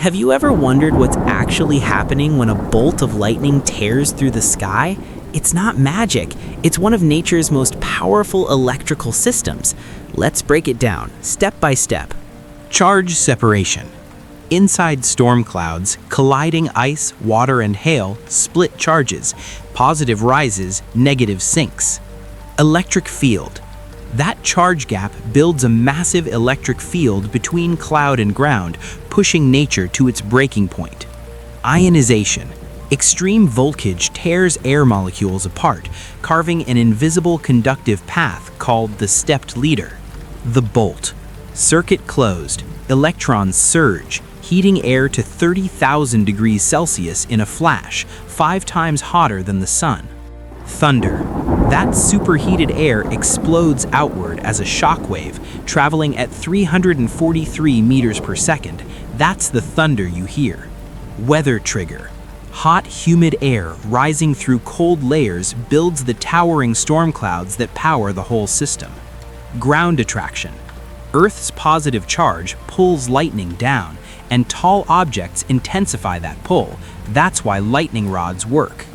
Have you ever wondered what's actually happening when a bolt of lightning tears through the sky? It's not magic. It's one of nature's most powerful electrical systems. Let's break it down, step by step. Charge separation. Inside storm clouds, colliding ice, water, and hail split charges. Positive rises, negative sinks. Electric field. That charge gap builds a massive electric field between cloud and ground, pushing nature to its breaking point. Ionization. Extreme voltage tears air molecules apart, carving an invisible conductive path called the stepped leader. The bolt. Circuit closed. Electrons surge, heating air to 30,000 degrees Celsius in a flash, 5 times hotter than the sun. Thunder. That superheated air explodes outward as a shock wave, traveling at 343 meters per second. That's the thunder you hear. Weather trigger. Hot, humid air rising through cold layers builds the towering storm clouds that power the whole system. Ground attraction. Earth's positive charge pulls lightning down, and tall objects intensify that pull. That's why lightning rods work.